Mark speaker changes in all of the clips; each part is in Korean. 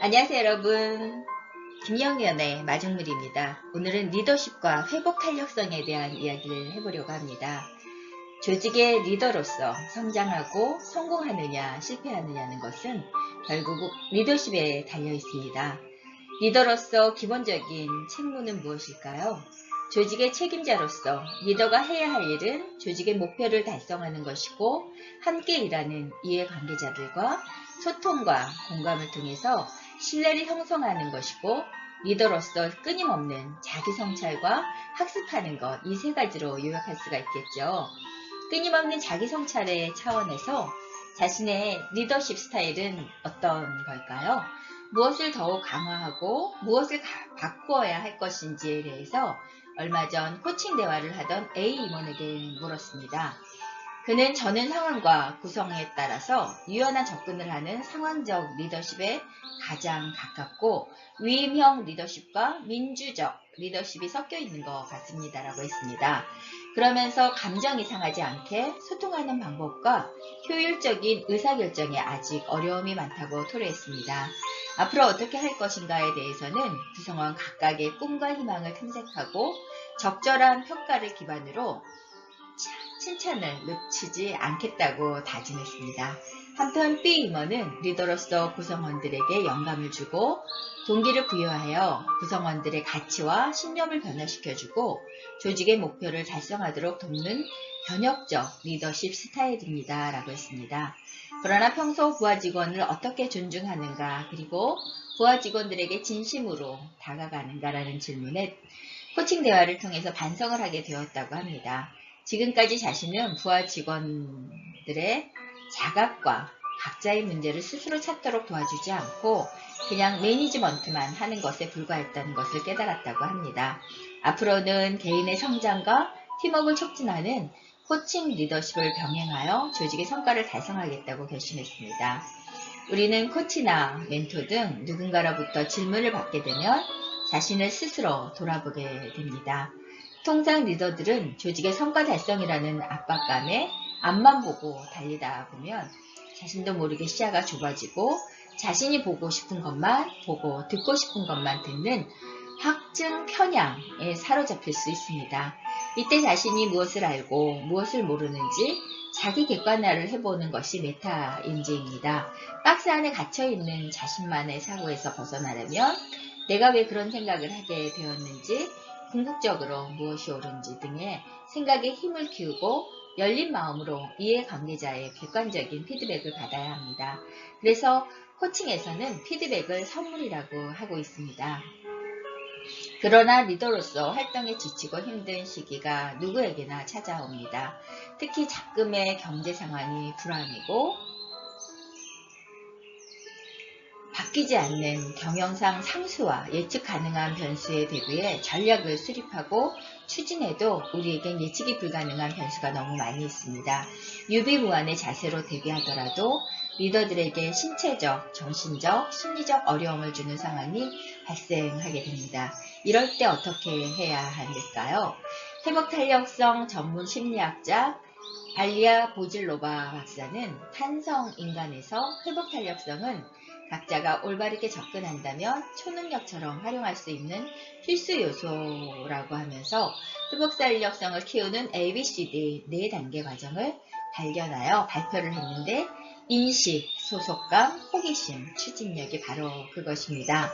Speaker 1: 안녕하세요 여러분. 김영연의 마중물입니다. 오늘은 리더십과 회복 탄력성에 대한 이야기를 해보려고 합니다. 조직의 리더로서 성장하고 성공하느냐 실패하느냐는 것은 결국 리더십에 달려 있습니다. 리더로서 기본적인 책무는 무엇일까요? 조직의 책임자로서 리더가 해야 할 일은 조직의 목표를 달성하는 것이고, 함께 일하는 이해관계자들과 소통과 공감을 통해서 신뢰를 형성하는 것이고, 리더로서 끊임없는 자기성찰과 학습하는 것, 이 세 가지로 요약할 수가 있겠죠. 끊임없는 자기성찰의 차원에서 자신의 리더십 스타일은 어떤 걸까요? 무엇을 더욱 강화하고 무엇을 바꾸어야 할 것인지에 대해서 얼마 전 코칭 대화를 하던 A 임원에게 물었습니다. 그는 저는 상황과 구성에 따라서 유연한 접근을 하는 상황적 리더십에 가장 가깝고 위임형 리더십과 민주적 리더십이 섞여 있는 것 같습니다. 라고 했습니다. 그러면서 감정이 상하지 않게 소통하는 방법과 효율적인 의사결정에 아직 어려움이 많다고 토로했습니다. 앞으로 어떻게 할 것인가에 대해서는 구성원 각각의 꿈과 희망을 탐색하고 적절한 평가를 기반으로 칭찬을 놓치지 않겠다고 다짐했습니다. 한편 B 임원은 리더로서 구성원들에게 영감을 주고 동기를 부여하여 구성원들의 가치와 신념을 변화시켜주고 조직의 목표를 달성하도록 돕는 변혁적 리더십 스타일입니다. 라고 했습니다. 그러나 평소 부하 직원을 어떻게 존중하는가, 그리고 부하 직원들에게 진심으로 다가가는가라는 질문에 코칭 대화를 통해서 반성을 하게 되었다고 합니다. 지금까지 자신은 부하 직원들의 자각과 각자의 문제를 스스로 찾도록 도와주지 않고 그냥 매니지먼트만 하는 것에 불과했다는 것을 깨달았다고 합니다. 앞으로는 개인의 성장과 팀워크를 촉진하는 코칭 리더십을 병행하여 조직의 성과를 달성하겠다고 결심했습니다. 우리는 코치나 멘토 등 누군가로부터 질문을 받게 되면 자신을 스스로 돌아보게 됩니다. 통상 리더들은 조직의 성과 달성이라는 압박감에 앞만 보고 달리다 보면 자신도 모르게 시야가 좁아지고 자신이 보고 싶은 것만 보고 듣고 싶은 것만 듣는 확증 편향에 사로잡힐 수 있습니다. 이때 자신이 무엇을 알고 무엇을 모르는지 자기 객관화를 해보는 것이 메타인지입니다. 박스 안에 갇혀있는 자신만의 사고에서 벗어나려면 내가 왜 그런 생각을 하게 되었는지, 궁극적으로 무엇이 옳은지 등의 생각에 힘을 키우고 열린 마음으로 이해관계자의 객관적인 피드백을 받아야 합니다. 그래서 코칭에서는 피드백을 선물이라고 하고 있습니다. 그러나 리더로서 활동에 지치고 힘든 시기가 누구에게나 찾아옵니다. 특히 자금의 경제 상황이 불안이고 바뀌지 않는 경영상 상수와 예측 가능한 변수에 대비해 전략을 수립하고 추진해도 우리에겐 예측이 불가능한 변수가 너무 많이 있습니다. 유비무환의 자세로 대비하더라도 리더들에게 신체적, 정신적, 심리적 어려움을 주는 상황이 발생하게 됩니다. 이럴 때 어떻게 해야 할까요? 회복탄력성 전문 심리학자 알리아 보질로바 박사는 탄성인간에서 회복탄력성은 각자가 올바르게 접근한다면 초능력처럼 활용할 수 있는 필수 요소라고 하면서 회복탄력성을 키우는 ABCD 4단계 과정을 발견하여 발표를 했는데, 인식, 소속감, 호기심, 추진력이 바로 그것입니다.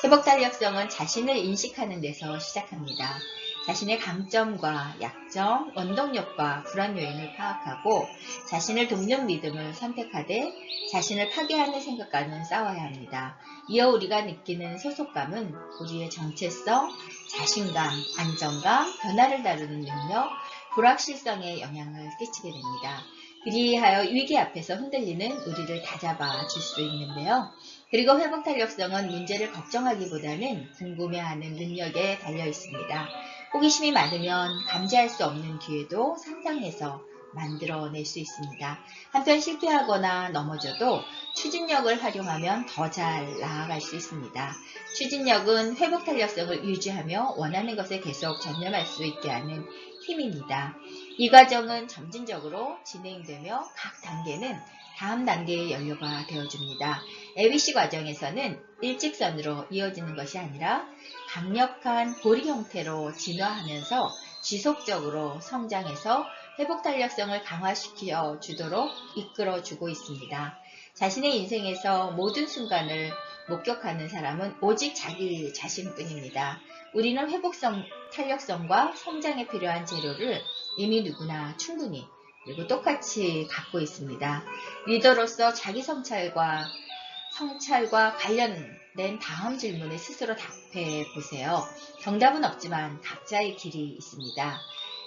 Speaker 1: 회복탄력성은 자신을 인식하는 데서 시작합니다. 자신의 강점과 약점, 원동력과 불안 요인을 파악하고 자신을 돕는 믿음을 선택하되 자신을 파괴하는 생각과는 싸워야 합니다. 이어 우리가 느끼는 소속감은 우리의 정체성, 자신감, 안정감, 변화를 다루는 능력, 불확실성에 영향을 끼치게 됩니다. 그리하여 위기 앞에서 흔들리는 우리를 다잡아 줄 수 있는데요. 그리고 회복탄력성은 문제를 걱정하기보다는 궁금해하는 능력에 달려 있습니다. 호기심이 많으면 감지할 수 없는 기회도 상상해서 만들어낼 수 있습니다. 한편 실패하거나 넘어져도 추진력을 활용하면 더 잘 나아갈 수 있습니다. 추진력은 회복탄력성을 유지하며 원하는 것에 계속 전념할 수 있게 하는 힘입니다. 이 과정은 점진적으로 진행되며 각 단계는 다음 단계의 연료가 되어줍니다. ABC 과정에서는 일직선으로 이어지는 것이 아니라 강력한 고리 형태로 진화하면서 지속적으로 성장해서 회복 탄력성을 강화시켜 주도록 이끌어 주고 있습니다. 자신의 인생에서 모든 순간을 목격하는 사람은 오직 자기 자신뿐입니다. 우리는 회복성, 탄력성과 성장에 필요한 재료를 이미 누구나 충분히 그리고 똑같이 갖고 있습니다. 리더로서 자기 성찰과 관련된 다음 질문에 스스로 답해 보세요. 정답은 없지만 각자의 길이 있습니다.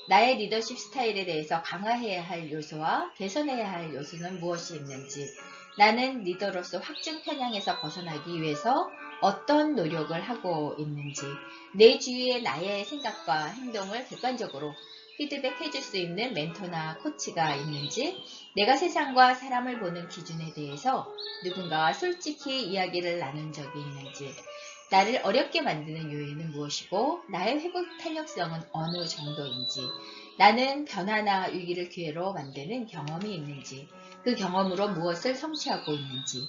Speaker 1: 나의 리더십 스타일에 대해서 강화해야 할 요소와 개선해야 할 요소는 무엇이 있는지, 나는 리더로서 확증 편향에서 벗어나기 위해서 어떤 노력을 하고 있는지, 내 주위에 나의 생각과 행동을 객관적으로 피드백해 줄 수 있는 멘토나 코치가 있는지, 내가 세상과 사람을 보는 기준에 대해서 누군가와 솔직히 이야기를 나눈 적이 있는지, 나를 어렵게 만드는 요인은 무엇이고 나의 회복 탄력성은 어느 정도인지, 나는 변화나 위기를 기회로 만드는 경험이 있는지, 그 경험으로 무엇을 성취하고 있는지,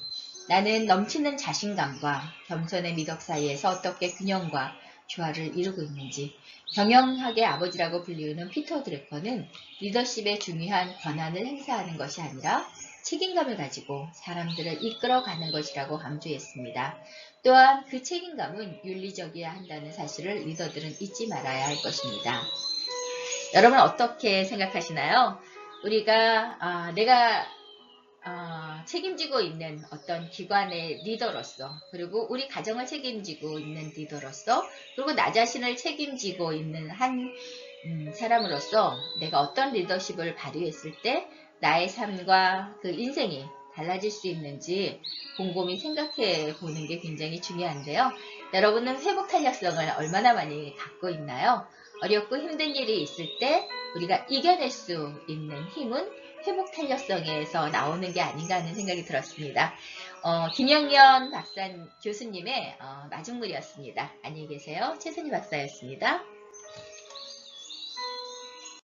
Speaker 1: 나는 넘치는 자신감과 겸손의 미덕 사이에서 어떻게 균형과 조화를 이루고 있는지. 경영학의 아버지라고 불리우는 피터 드래커는 리더십에 중요한 권한을 행사하는 것이 아니라 책임감을 가지고 사람들을 이끌어가는 것이라고 강조했습니다. 또한 그 책임감은 윤리적이어야 한다는 사실을 리더들은 잊지 말아야 할 것입니다. 여러분 어떻게 생각하시나요? 내가 책임지고 있는 어떤 기관의 리더로서, 그리고 우리 가정을 책임지고 있는 리더로서, 그리고 나 자신을 책임지고 있는 한 사람으로서 내가 어떤 리더십을 발휘했을 때 나의 삶과 그 인생이 달라질 수 있는지 곰곰이 생각해 보는 게 굉장히 중요한데요. 여러분은 회복 탄력성을 얼마나 많이 갖고 있나요? 어렵고 힘든 일이 있을 때 우리가 이겨낼 수 있는 힘은 회복 탄력성에서 나오는 게 아닌가 하는 생각이 들었습니다. 김영연 교수님의 마중물이었습니다. 안녕히 계세요. 최선희 박사였습니다.